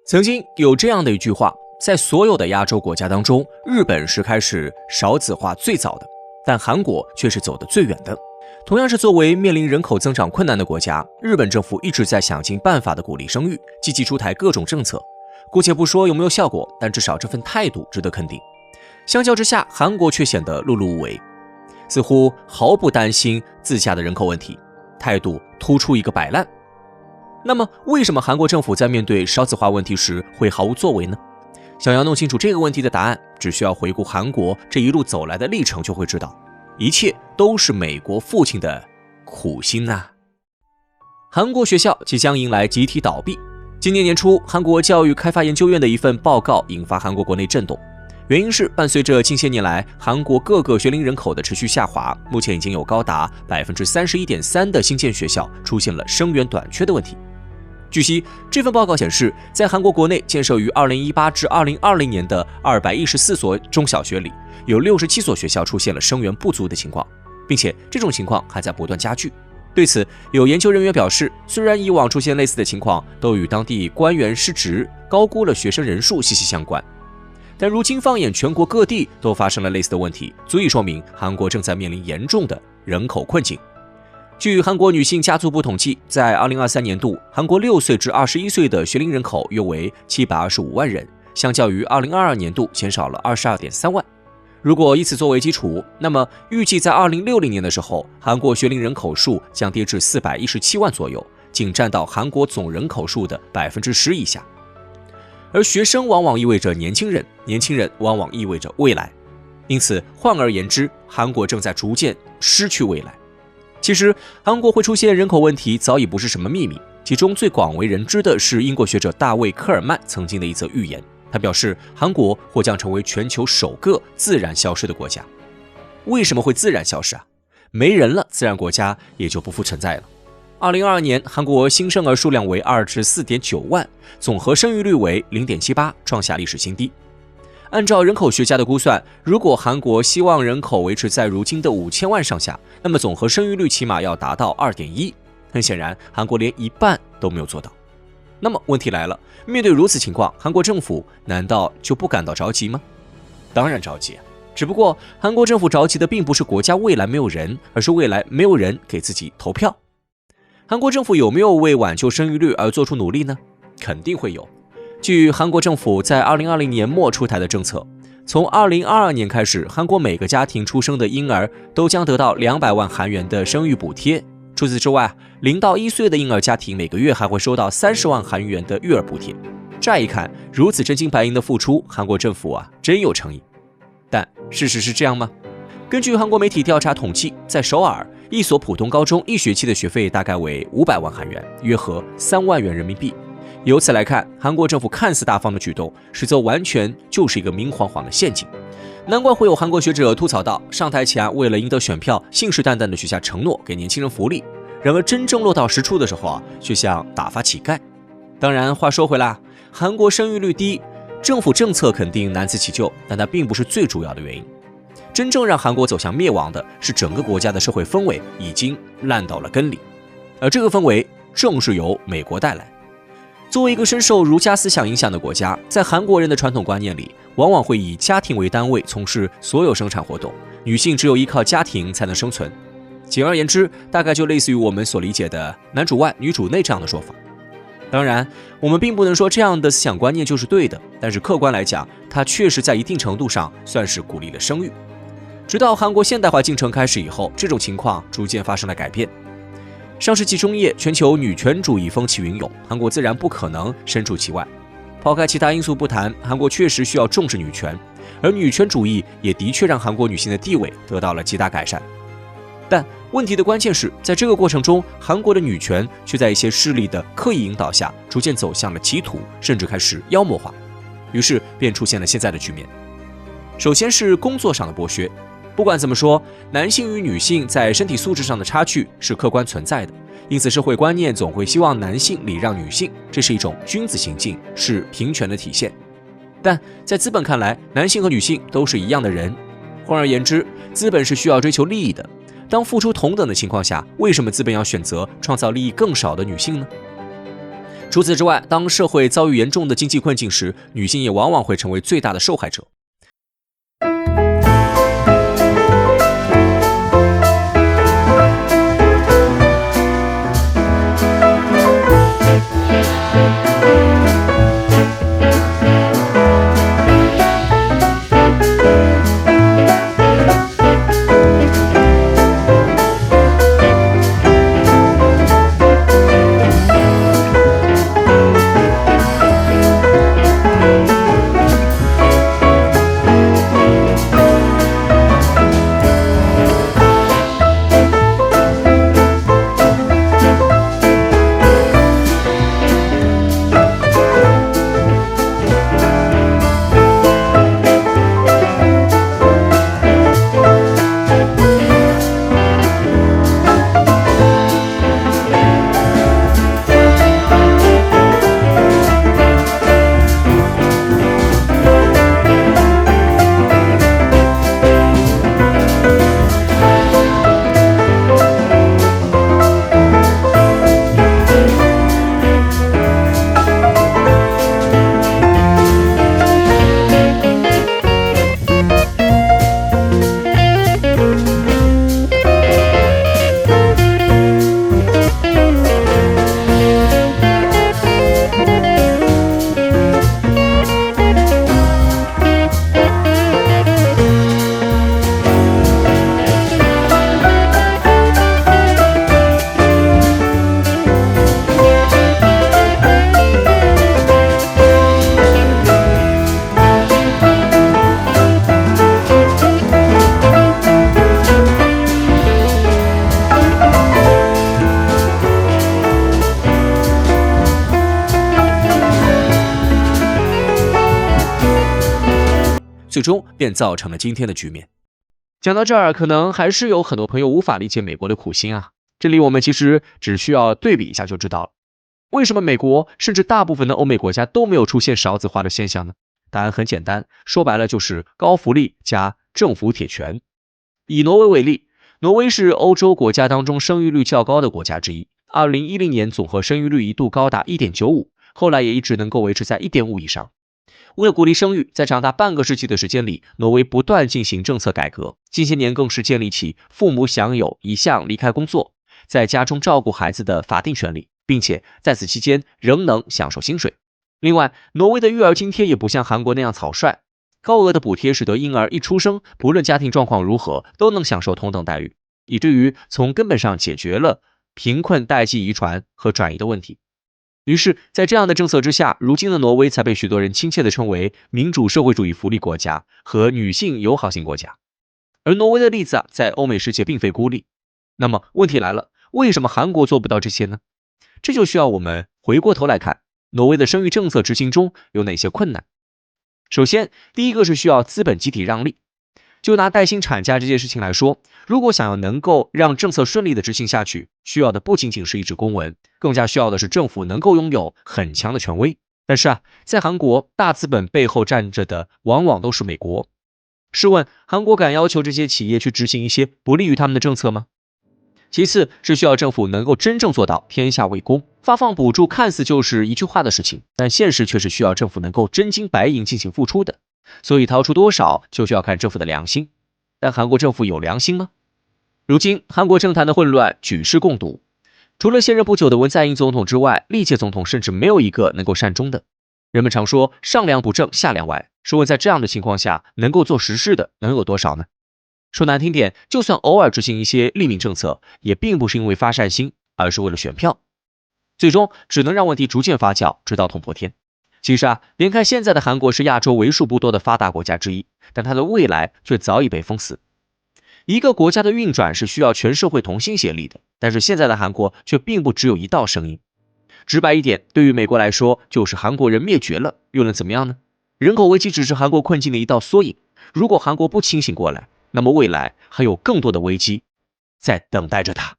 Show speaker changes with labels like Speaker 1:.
Speaker 1: 曾经有这样的一句话，在所有的亚洲国家当中，日本是开始少子化最早的，但韩国却是走得最远的。同样是作为面临人口增长困难的国家，日本政府一直在想尽办法的鼓励生育，积极出台各种政策。姑且不说有没有效果，但至少这份态度值得肯定。相较之下，韩国却显得碌碌无为，似乎毫不担心自家的人口问题，态度突出一个摆烂。那么为什么韩国政府在面对少子化问题时会毫无作为呢？想要弄清楚这个问题的答案，只需要回顾韩国这一路走来的历程，就会知道一切都是美国父亲的苦心啊。韩国学校即将迎来集体倒闭。今年年初，韩国教育开发研究院的一份报告引发韩国国内震动，原因是伴随着近些年来韩国各个学龄人口的持续下滑，目前已经有高达 31.3% 的新建学校出现了生源短缺的问题。据悉，这份报告显示，在韩国国内建设于2018至2020年的214所中小学里，有67所学校出现了生源不足的情况，并且这种情况还在不断加剧。对此，有研究人员表示，虽然以往出现类似的情况都与当地官员失职、高估了学生人数息息相关，但如今放眼全国各地都发生了类似的问题，足以说明韩国正在面临严重的人口困境。据韩国女性家族部统计，在2023年度，韩国6岁至21岁的学龄人口约为725万人，相较于2022年度减少了 22.3 万。如果以此作为基础，那么预计在2060年的时候，韩国学龄人口数将跌至417万左右，仅占到韩国总人口数的 10% 以下。而学生往往意味着年轻人，年轻人往往意味着未来。因此，换而言之，韩国正在逐渐失去未来。其实，韩国会出现人口问题早已不是什么秘密，其中最广为人知的是英国学者大卫·科尔曼曾经的一则预言。他表示，韩国或将成为全球首个自然消失的国家。为什么会自然消失啊？没人了，自然国家也就不复存在了。2022年，韩国新生儿数量为24.9万，总和生育率为 0.78， 创下历史新低。按照人口学家的估算，如果韩国希望人口维持在如今的5000万上下，那么总和生育率起码要达到 2.1。很显然，韩国连一半都没有做到。那么问题来了，面对如此情况，韩国政府难道就不感到着急吗？当然着急啊，只不过韩国政府着急的并不是国家未来没有人，而是未来没有人给自己投票。韩国政府有没有为挽救生育率而做出努力呢？肯定会有。据韩国政府在2020年末出台的政策，从2022年开始，韩国每个家庭出生的婴儿都将得到200万韩元的生育补贴。除此之外，0到1岁的婴儿家庭每个月还会收到30万韩元的育儿补贴。乍一看，如此真金白银的付出，韩国政府真有诚意。但事实是这样吗？根据韩国媒体调查统计，在首尔，一所普通高中1学期的学费大概为500万韩元，约合3万元人民币。由此来看，韩国政府看似大方的举动，实则完全就是一个明晃晃的陷阱。难怪会有韩国学者吐槽到，上台前为了赢得选票，信誓旦旦地许下承诺给年轻人福利，然而真正落到实处的时候却像打发乞丐。当然，话说回来，韩国生育率低，政府政策肯定难辞其咎，但它并不是最主要的原因。真正让韩国走向灭亡的是整个国家的社会氛围已经烂到了根里，而这个氛围正是由美国带来。作为一个深受儒家思想影响的国家，在韩国人的传统观念里，往往会以家庭为单位从事所有生产活动，女性只有依靠家庭才能生存。简而言之，大概就类似于我们所理解的男主外女主内这样的说法。当然，我们并不能说这样的思想观念就是对的，但是客观来讲，它确实在一定程度上算是鼓励了生育。直到韩国现代化进程开始以后，这种情况逐渐发生了改变。上世纪中叶，全球女权主义风起云涌，韩国自然不可能身处其外。抛开其他因素不谈，韩国确实需要重视女权，而女权主义也的确让韩国女性的地位得到了极大改善。但问题的关键是在这个过程中，韩国的女权却在一些势力的刻意引导下，逐渐走向了歧途，甚至开始妖魔化，于是便出现了现在的局面。首先是工作上的剥削。不管怎么说，男性与女性在身体素质上的差距是客观存在的，因此社会观念总会希望男性礼让女性，这是一种君子行径，是平权的体现。但在资本看来，男性和女性都是一样的人。换而言之，资本是需要追求利益的。当付出同等的情况下，为什么资本要选择创造利益更少的女性呢？除此之外，当社会遭遇严重的经济困境时，女性也往往会成为最大的受害者。最终便造成了今天的局面。讲到这儿，可能还是有很多朋友无法理解美国的苦心啊。这里我们其实只需要对比一下就知道了。为什么美国甚至大部分的欧美国家都没有出现少子化的现象呢？答案很简单，说白了就是高福利加政府铁拳。以挪威为例，挪威是欧洲国家当中生育率较高的国家之一，2010年总和生育率一度高达 1.95， 后来也一直能够维持在 1.5 以上。为了鼓励生育，在长达半个世纪的时间里，挪威不断进行政策改革，近些年更是建立起父母享有一项离开工作，在家中照顾孩子的法定权利，并且在此期间仍能享受薪水。另外，挪威的育儿津贴也不像韩国那样草率，高额的补贴使得婴儿一出生，不论家庭状况如何，都能享受同等待遇，以至于从根本上解决了贫困代际遗传和转移的问题。于是，在这样的政策之下，如今的挪威才被许多人亲切地称为民主社会主义福利国家和女性友好型国家。而挪威的例子在欧美世界并非孤立。那么问题来了，为什么韩国做不到这些呢？这就需要我们回过头来看，挪威的生育政策执行中有哪些困难。首先，第一个是需要资本集体让利。就拿带薪产假这件事情来说，如果想要能够让政策顺利的执行下去，需要的不仅仅是一纸公文，更加需要的是政府能够拥有很强的权威。但是在韩国，大资本背后站着的往往都是美国。试问，韩国敢要求这些企业去执行一些不利于他们的政策吗？其次是需要政府能够真正做到天下为公。发放补助看似就是一句话的事情，但现实却是需要政府能够真金白银进行付出的。所以掏出多少就需要看政府的良心。但韩国政府有良心吗？如今韩国政坛的混乱举世共睹，除了现任不久的文在寅总统之外，历届总统甚至没有一个能够善终的。人们常说上梁不正下梁歪，试问在这样的情况下，能够做实事的能有多少呢？说难听点，就算偶尔执行一些利民政策，也并不是因为发善心，而是为了选票，最终只能让问题逐渐发酵，直到捅破天。其实别看现在的韩国是亚洲为数不多的发达国家之一，但它的未来却早已被封死。一个国家的运转是需要全社会同心协力的，但是现在的韩国却并不只有一道声音。直白一点，对于美国来说，就是韩国人灭绝了，又能怎么样呢？人口危机只是韩国困境的一道缩影。如果韩国不清醒过来，那么未来还有更多的危机在等待着它。